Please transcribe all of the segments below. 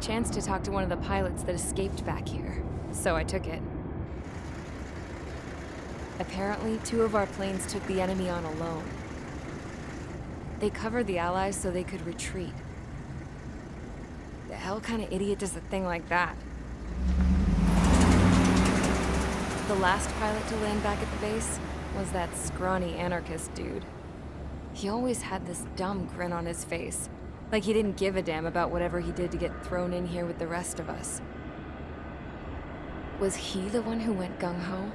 chance to talk to one of the pilots that escaped back here, so I took it. Apparently, 2 of our planes took the enemy on alone. They covered the Allies so they could retreat. The hell kind of idiot does a thing like that? The last pilot to land back at the base was that scrawny anarchist dude. He always had this dumb grin on his face, like he didn't give a damn about whatever he did to get thrown in here with the rest of us. Was he the one who went gung-ho?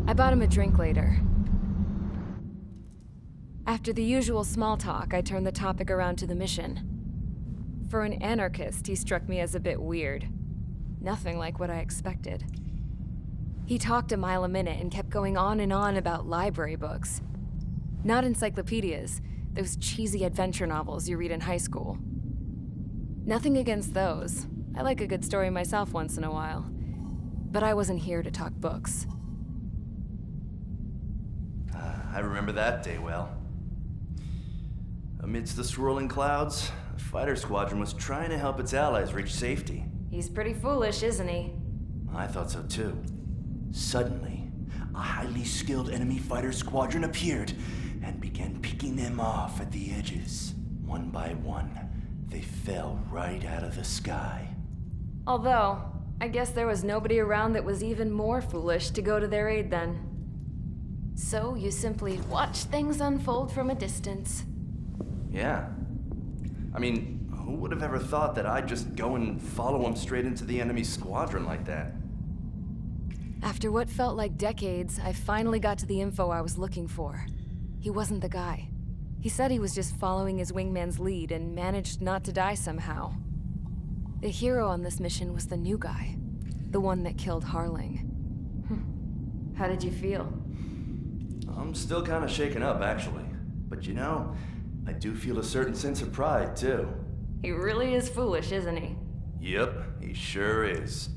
I bought him a drink later. After the usual small talk, I turned the topic around to the mission. For an anarchist, he struck me as a bit weird. Nothing like what I expected. He talked a mile a minute and kept going on and on about library books. Not encyclopedias, those cheesy adventure novels you read in high school. Nothing against those. I like a good story myself once in a while. But I wasn't here to talk books. I remember that day well. Amidst the swirling clouds, a fighter squadron was trying to help its allies reach safety. He's pretty foolish, isn't he? I thought so too. Suddenly, a highly skilled enemy fighter squadron appeared and began picking them off at the edges. One by one, they fell right out of the sky. Although, I guess there was nobody around that was even more foolish to go to their aid then. So you simply watch things unfold from a distance. Yeah. I mean, who would have ever thought that I'd just go and follow him straight into the enemy squadron like that? After what felt like decades, I finally got to the info I was looking for. He wasn't the guy. He said he was just following his wingman's lead and managed not to die somehow. The hero on this mission was the new guy. The one that killed Harling. How did you feel? I'm still kind of shaken up, actually. But you know, I do feel a certain sense of pride, too. He really is foolish, isn't he? Yep, he sure is.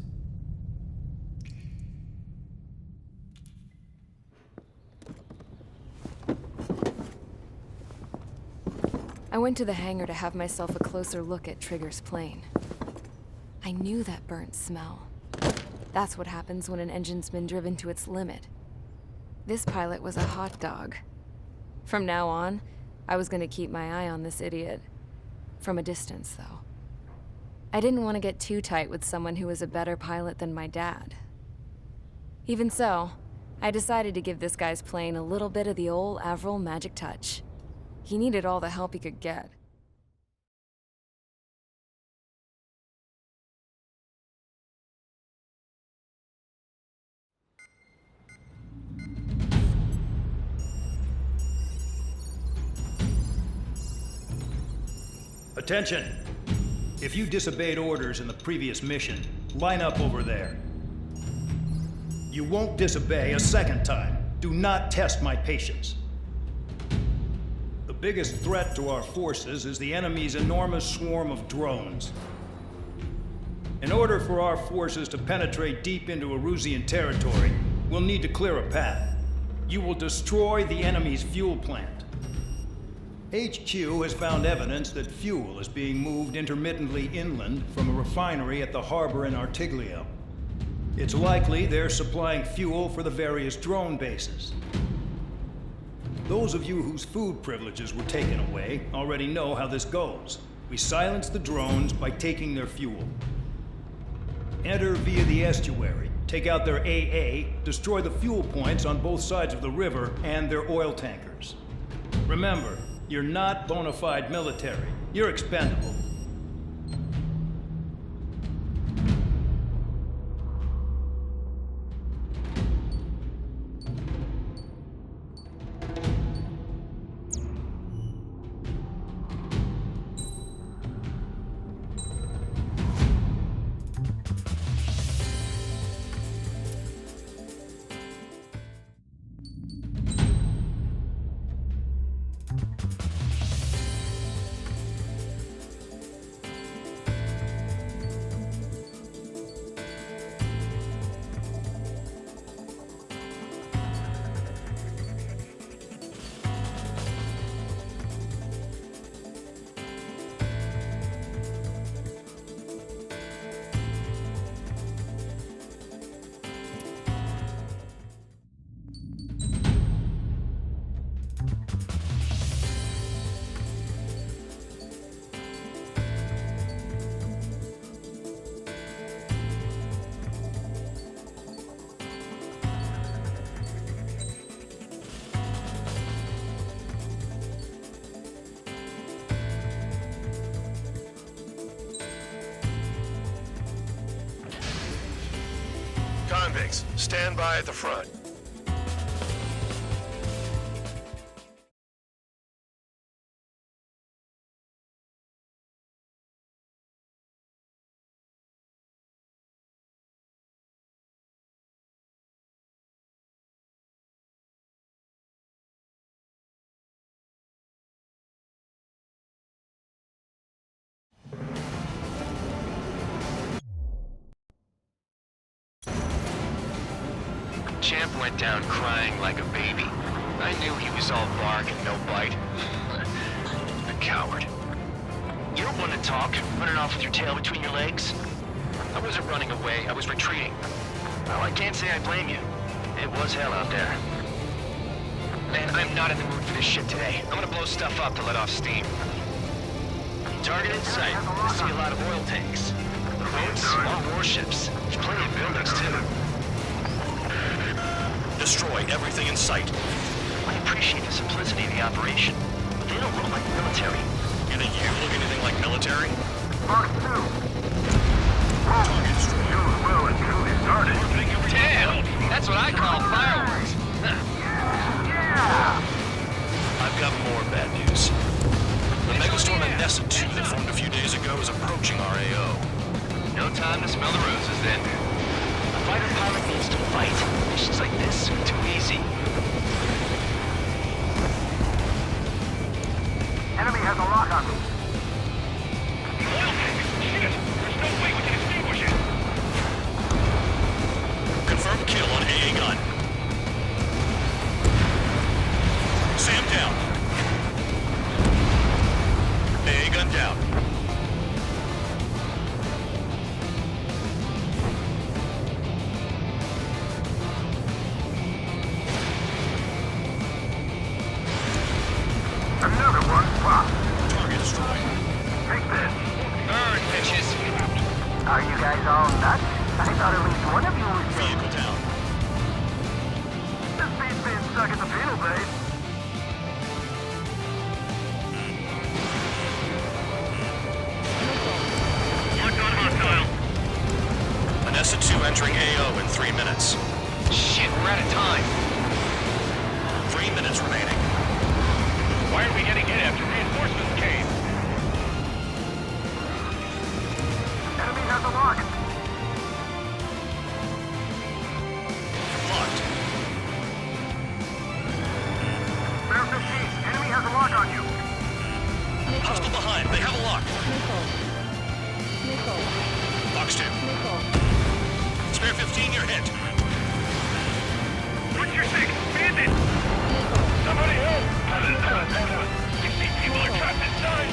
I went to the hangar to have myself a closer look at Trigger's plane. I knew that burnt smell. That's what happens when an engine's been driven to its limit. This pilot was a hot dog. From now on, I was gonna keep my eye on this idiot. From a distance, though. I didn't want to get too tight with someone who was a better pilot than my dad. Even so, I decided to give this guy's plane a little bit of the old Avril magic touch. He needed all the help he could get. Attention! If you disobeyed orders in the previous mission, line up over there. You won't disobey a second time. Do not test my patience. The biggest threat to our forces is the enemy's enormous swarm of drones. In order for our forces to penetrate deep into Erusian territory, we'll need to clear a path. You will destroy the enemy's fuel plant. HQ has found evidence that fuel is being moved intermittently inland from a refinery at the harbor in Artiglio. It's likely they're supplying fuel for the various drone bases. Those of you whose food privileges were taken away already know how this goes. We silence the drones by taking their fuel. Enter via the estuary, take out their AA, destroy the fuel points on both sides of the river and their oil tankers. Remember, you're not bona fide military. You're expendable. convicts. Stand by at the front. Champ went down crying like a baby. I knew he was all bark and no bite. The coward. You don't want to talk, running off with your tail between your legs? I wasn't running away, I was retreating. Well, I can't say I blame you. It was hell out there. Man, I'm not in the mood for this shit today. I'm gonna blow stuff up to let off steam. Target in sight. I see a lot of oil tanks. Boats, small warships. There's plenty of buildings, too. Destroy everything in sight. I appreciate the simplicity of the operation, but they don't look like military. You think you look anything like military? Mark 2. Target destroyed. You well and truly started. Damn! That's what I call fireworks. Yeah! I've got more bad news. The Megastorm and Nessa 2 that formed a few days ago is approaching our AO. No time to smell the roses then. A fighter pilot needs to fight. Missions like this are too easy. Enemy has a lock on me. Oil tank! Shit! There's no way we can extinguish it! Confirm kill on AA gun. Sam down. AA gun down. Another one popped. Target destroyed. Take this. Burn, bitches! Are you guys all nuts? I thought at least one of you was dead. Vehicle down. This beats being stuck at the penal base. Locked on hostile. Nessa 2 entering AO in 3 minutes. Shit, we're out of time. 3 minutes remaining. Why are we getting hit after reinforcements came? Enemy has a lock. Locked. Bear 15. Enemy has a lock on you. Hostile behind. They have a lock. Box 2. Spare 15, you're hit. What's your six? Bandit! Somebody help! 16 people are trapped inside!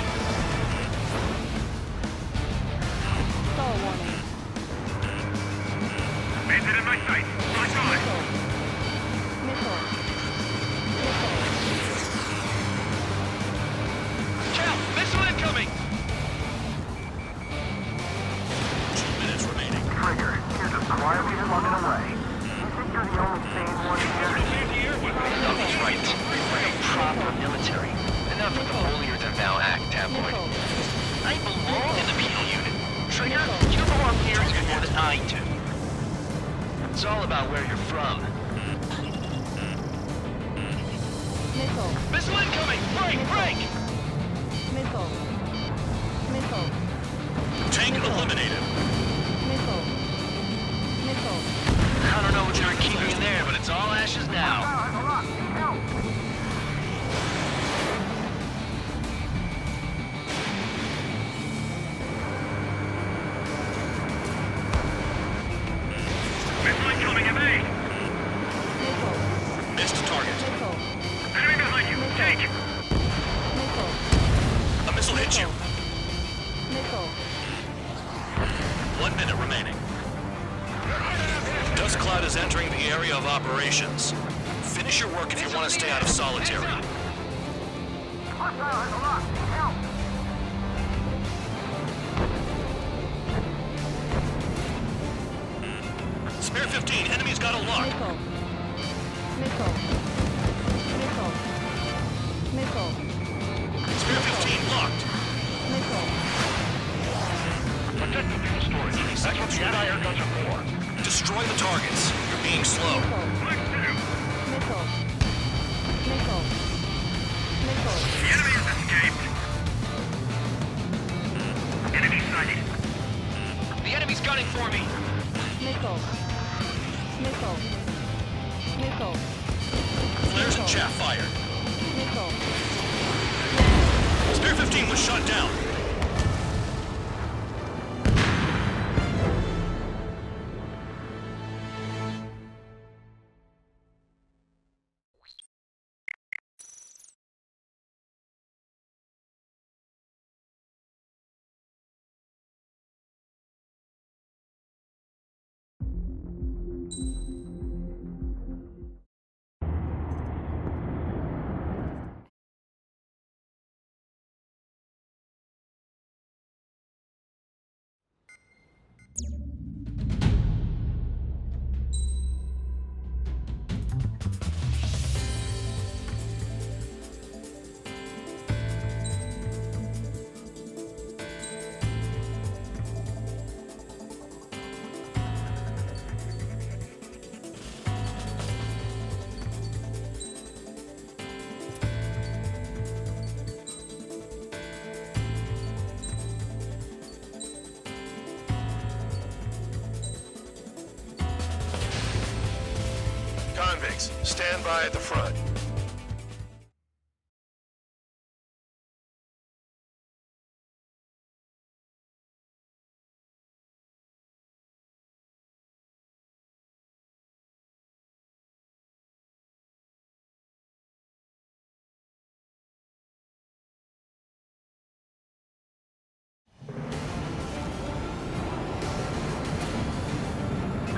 Bandit in my sight. Lock on. Cal, missile incoming! 2 minutes remaining. Trigger, you're just quietly plugging away. You think you're the only sane one here? Oh, he's right. We're a proper military. Enough with the holier-than-thou act, tabloid. I belong in the penal unit. Trigger, you belong here even more than I do. It's all about where you're from. Missile incoming! Break! Break! Tank eliminated. I don't know what you're keeping in there, but it's all ashes now. Has a lock. Help! Missile incoming, evade! Missed target. Enemy behind you! Take! A missile hit you. 1 minute remaining. Dust Cloud is entering the area of operations. Finish your work if you want to stay out of solitary. Hostile has a lock. Help! Spare 15, enemy's got a lock. Spare 15 locked. Protect the fuel storage. That's what the anti-air guns are for. Destroy the targets. You're being slow. Nickel. Nickel. Nickel. The enemy has escaped. Enemy sighted. The enemy's gunning for me. Nickel. Nickel. Nickel. Flares and chaff fired. Nickel. Spear 15 was shot down. Convicts, stand by at the front.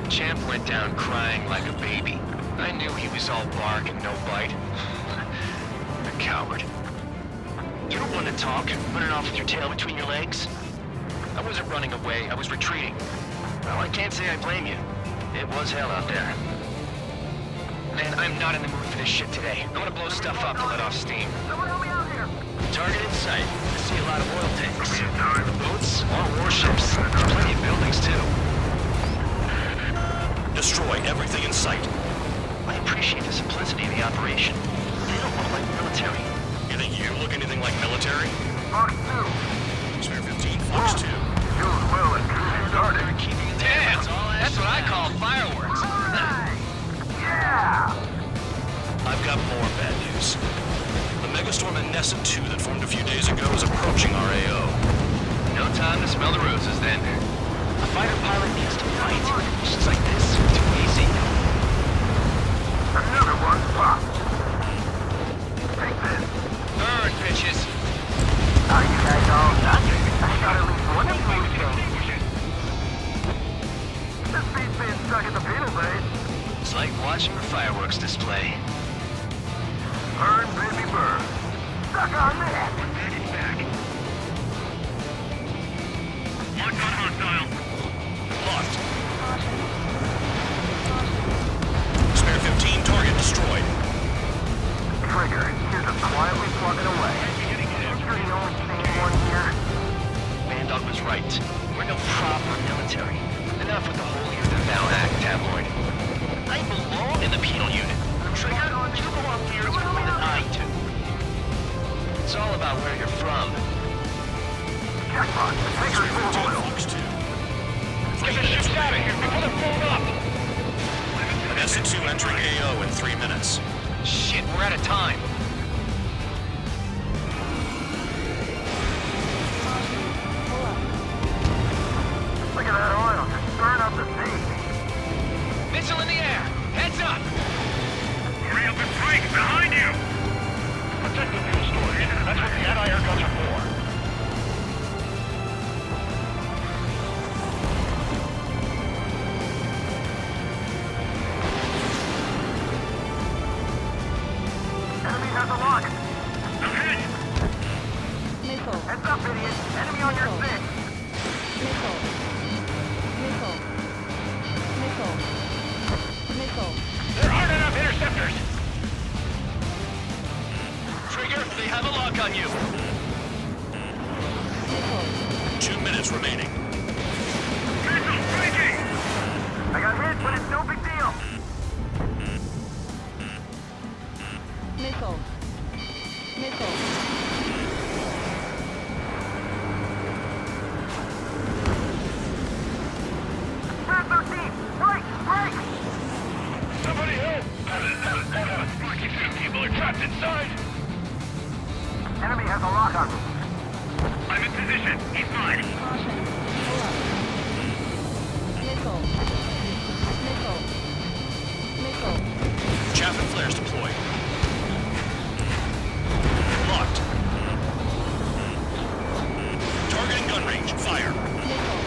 Champ went down crying like a baby. I knew he was all bark and no bite. The coward. You don't want to talk, running off with your tail between your legs? I wasn't running away, I was retreating. Well, I can't say I blame you. It was hell out there. Man, I'm not in the mood for this shit today. I want to blow stuff up to let off steam. Someone help me out here. Target in sight. I see a lot of oil tanks. Boats, more warships. There's plenty of buildings, too. Destroy everything in sight. I appreciate the simplicity of the operation. They don't look like military. You think you look anything like military? Fox 2. Spear 15, Fox 2. Use well and cruise started. Damn! That's what I call fireworks. Alright. Yeah. I've got more bad news. The megastorm in Nessa 2 that formed a few days ago is approaching our AO. No time to smell the roses, then. A fighter pilot needs to fight. Missions like this are too easy. Another one popped. Take this. Burn, bitches. Are you guys all done? I shot at least one of these things. This beats being stuck at the penal base. It's like watching a fireworks display. Burn, baby, burn. Stuck on that. Back. Locked on hostile. Locked. Spear 15, target destroyed. Trigger, here's us quietly plugging away. You're the only sane one here. Bandog was right. We're no proper military. Enough with the holier-than-thou act, tabloid. I belong in the penal unit. Trigger, you belong here as more than I do. It's all about where you're from. Jackpot, Trigger's full of oil. Fox 2. Get the shit out of here before they're blown up! Nessa 2 entering AO in 3 minutes. Shit, we're out of time. Look at that oil, just burn up the sea. Missile in the air! Heads up! Hurry up and break, behind you! Protect the fuel storage. That's what the anti-air guns are for. Enemy has a lock. Okay. Nickel. Heads up, idiot. Enemy on your six. Nickel. Nickel. Nickel. Nickel. There aren't enough interceptors! Trigger, they have a lock on you. Nickel. 2 minutes remaining. Missile breaking! I got hit. Missile. Missile. Somebody help! People are trapped inside! Enemy has a lock on me. I'm in position. He's mine. Caution. Pull up. Missile. Missile. Missile. Chaff and flares deployed. Locked. Targeting gun range. Fire. Missile.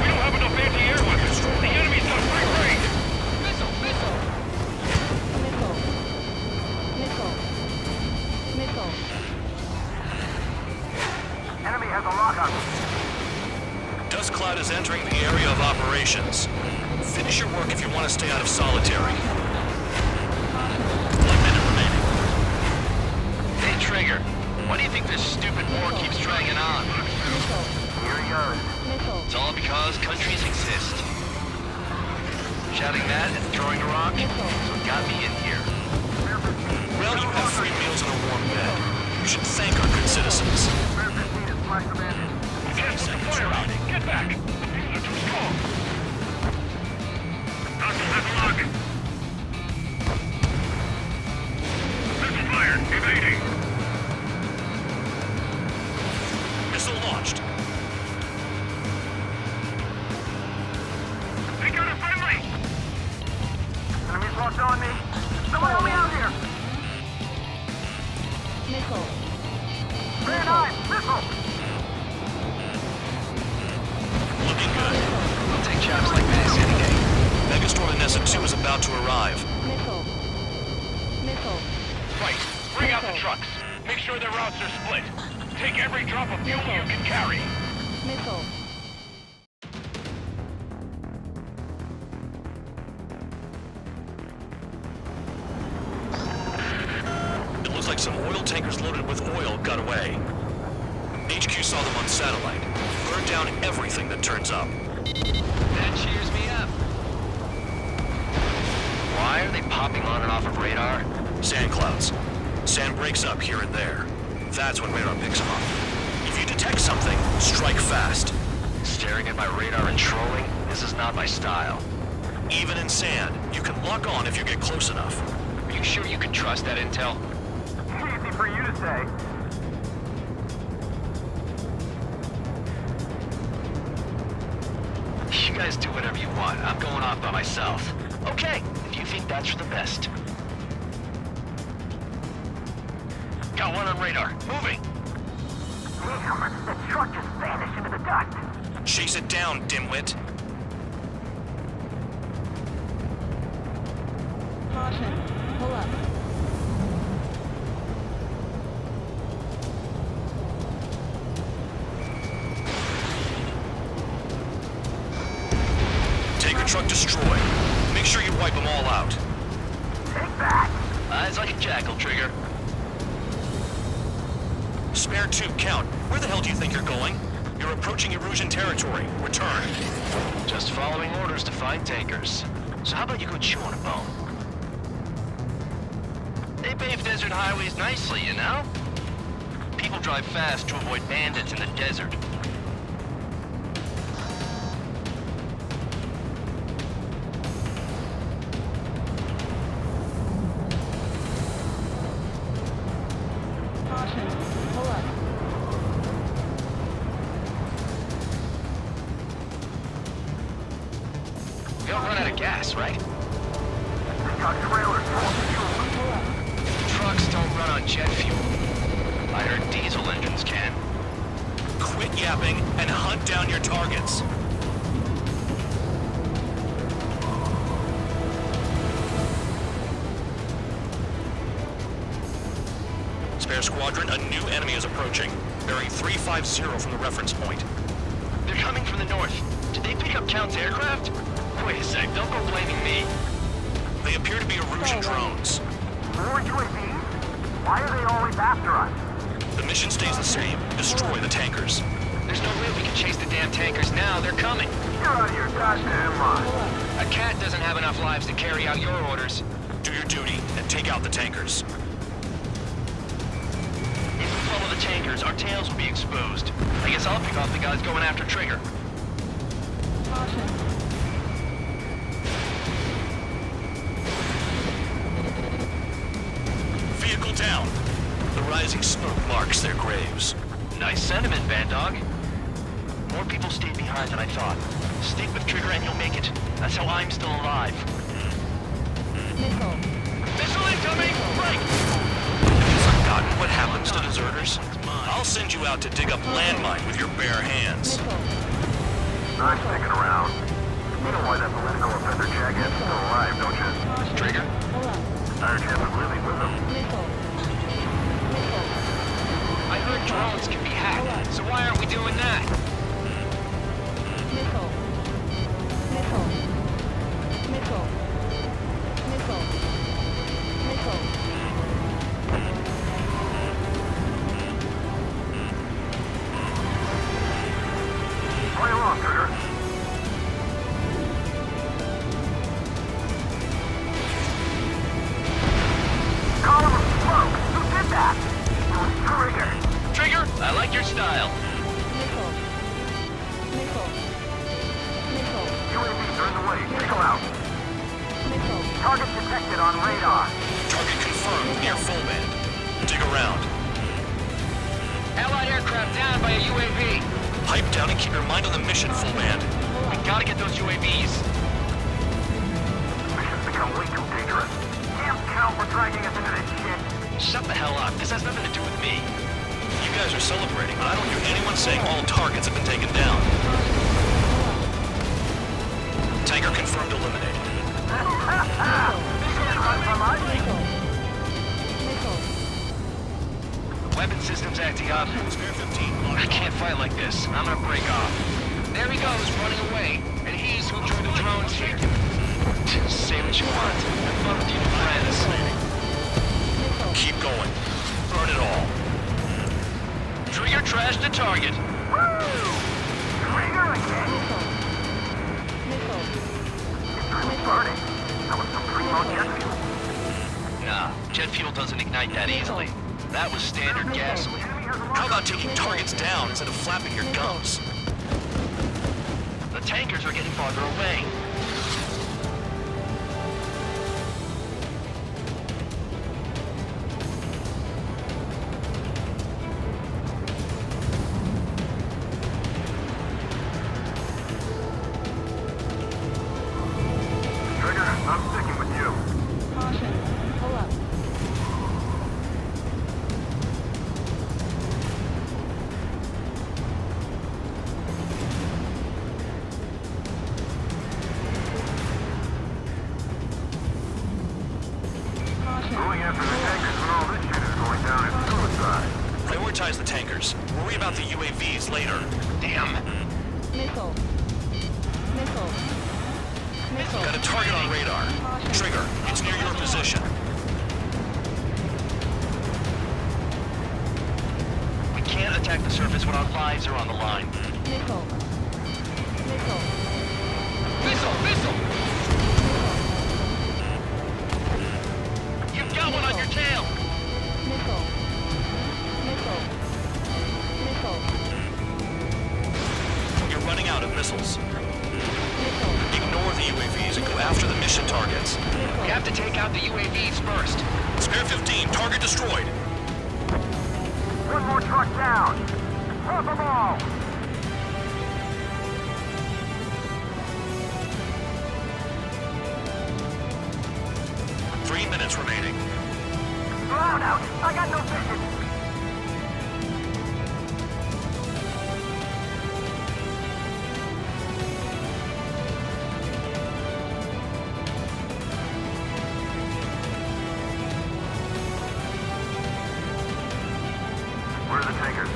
We don't have enough anti-air weapons. The enemy's got free range. Missile. Missile. Missile. Missile. Enemy has a lock on me. Dust cloud is entering the area of operations. Finish your work if you want to stay out of solitary. 1 minute remaining. Hey, Trigger. Why do you think this stupid war keeps dragging on? Missile. Here he goes. Missile. It's all because countries exist. Shouting that and throwing a rock is what got me in here. Well, you have free meals and a warm bed. You should thank our good citizens. Get back! These are too strong! Hostile has a lock! Missile fired! Evading! Missile launched. They got a friendly! Enemy's locked on me! Someone help me out here! Missile. Grand Eye! Missile! Looking good. I'll take jobs like this any day. Megastorm and Nessa 2 is about to arrive. Missile. Missile. Right, bring out the trucks. Make sure their routes are split. Take every drop of fuel you can carry. Missile. It looks like some oil tankers loaded with oil got away. HQ saw them on satellite. Burn down everything that turns up. That cheers me up. Why are they popping on and off of radar? Sand clouds. Sand breaks up here and there. That's when radar picks them up. If you detect something, strike fast. Staring at my radar and trolling? This is not my style. Even in sand, you can lock on if you get close enough. Are you sure you can trust that intel? Easy for you to say. You guys do whatever you want. I'm going off by myself. Okay, if you think that's for the best. Got one on radar. Moving. Damn, the truck just vanished into the dust. Chase it down, dimwit. Caution. Pull up. Tanker truck destroyed. Make sure you wipe them all out. Take that. Eyes like a jackal, Trigger. Spare 2, count. Where the hell do you think you're going? You're approaching Erusian territory. Return. Just following orders to find tankers. So how about you go chew on a bone? They pave desert highways nicely, you know? People drive fast to avoid bandits in the desert. Caution. Pull up. We don't run out of gas, right? Got trailers full of fuel. Trucks don't run on jet fuel. I heard diesel engines can. Quit yapping and hunt down your targets. Spare squadron, a new enemy is approaching. Bearing 350 from the reference point. They're coming from the north. Did they pick up Count's aircraft? Wait a sec, don't go blaming me. They appear to be Erusian drones. More UAVs? Why are they always after us? The mission stays the same. Destroy the tankers. There's no way we can chase the damn tankers now. They're coming. You're out of your goddamn mind. A cat doesn't have enough lives to carry out your orders. Do your duty and and take out the tankers. If we follow the tankers, our tails will be exposed. I guess I'll pick off the guys going after Trigger. Vehicle down. The rising smoke marks their graves. Nice sentiment, Bad Dog. More people stayed behind than I thought. Stick with Trigger and you'll make it. That's how I'm still alive. Missile. Missile incoming! Right! Have you forgotten what happens to deserters? I'll send you out to dig up landmine with your bare hands. I'm sticking around. You know why that political offender jackass is still alive, don't you? Trigger? Our chance of living with him. I heard drones can be hacked, so why aren't we doing that? Play along, Trigger. Column of smoke! Who did that? It was Trigger. Trigger, I like your style. UAVs are in the way. Take them out. Target detected on radar. Target confirmed near full band. Dig around. Allied aircraft down by a UAV. Pipe down and keep your mind on the mission, full band. We gotta get those UAVs. Mission's become way too dangerous. Damn cow for dragging us into this shit. Shut the hell up. This has nothing to do with me. You guys are celebrating, but I don't hear anyone saying all targets have been taken down. Tanker confirmed eliminated. Weapon systems acting up. I can't fight like this. I'm gonna break off. There he goes, running away. And he's who drew the drones here. Say what you want. Have fun with your friends. Keep going. Burn it all. Trigger trashed the target. Trigger again. It's burning. That was some primo jet fuel. Nah, jet fuel doesn't ignite that easily. That was standard gasoline. How about taking targets down instead of flapping your gums? The tankers are getting farther away. Trigger, I'm sticking with you. Going after the tankers when all this shit is going down is suicide. Prioritize the tankers. Worry about the UAVs later. Damn. Got a target on radar. Trigger, it's near your position. We can't attack the surface when our lives are on the line. Missile! Missile! You've got one on your tail! You're running out of missiles. Ignore the UAVs and go after the mission targets. We have to take out the UAVs first. Spare 15, target destroyed. One more truck down. Drop them all. 3 minutes remaining. Drown out. I got no vision. Where are the tankers?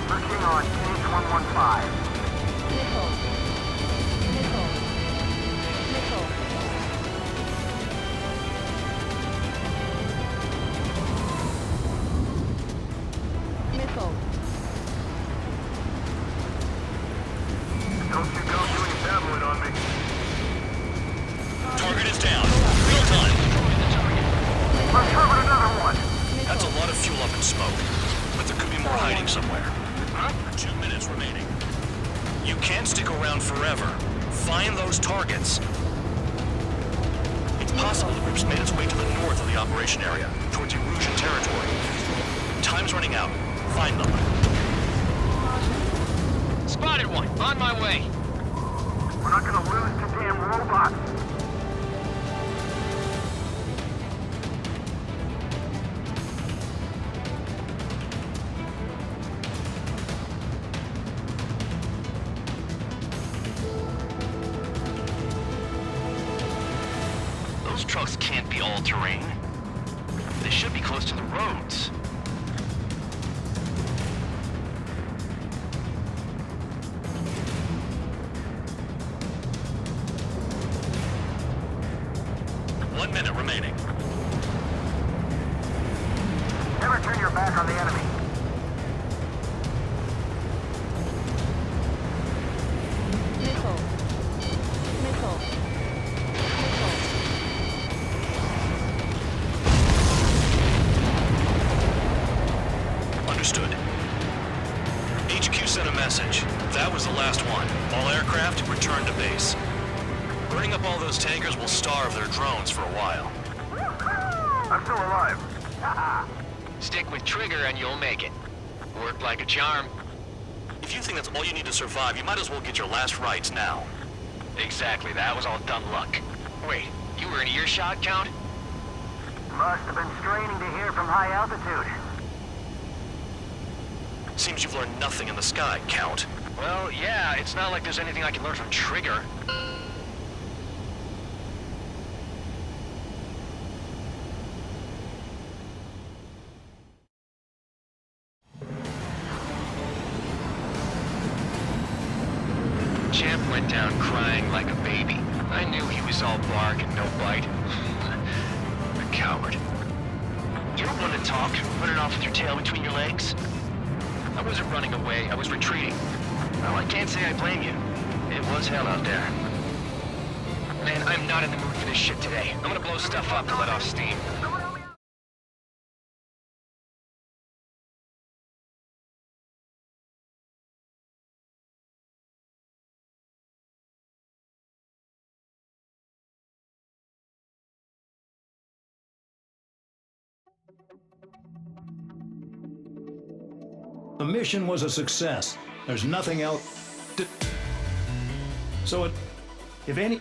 Looking on page 115. Uncovered another one. That's a lot of fuel up in smoke, but there could be more hiding somewhere. 2 minutes remaining. You can't stick around forever. Find those targets. It's possible the group's made its way to the north of the operation area, towards Erusian territory. Time's running out. Find them. Spotted one. On my way. We're not gonna lose to damn robots. Those trucks can't be all-terrain. They should be close to the roads. One minute remaining. Never turn your back on the enemy. Nickel. Nickel. Nickel. Understood. HQ sent a message. That was the last one. All aircraft, return to base. Burning up all those tankers will starve their drones for a while. I'm still alive. Stick with Trigger and you'll make it. Worked like a charm. If you think that's all you need to survive, you might as well get your last rites now. Exactly, that was all dumb luck. Wait, you were in earshot, Count? Must have been straining to hear from high altitude. Seems you've learned nothing in the sky, Count. Well, yeah, it's not like there's anything I can learn from Trigger. Champ went down crying like a baby. I knew he was all bark and no bite. A coward. You're one to talk, running off with your tail between your legs. I wasn't running away, I was retreating. Well, I can't say I blame you. It was hell out there. Man, I'm not in the mood for this shit today. I'm gonna blow stuff up to let off steam. The mission was a success. There's nothing else to... So if any...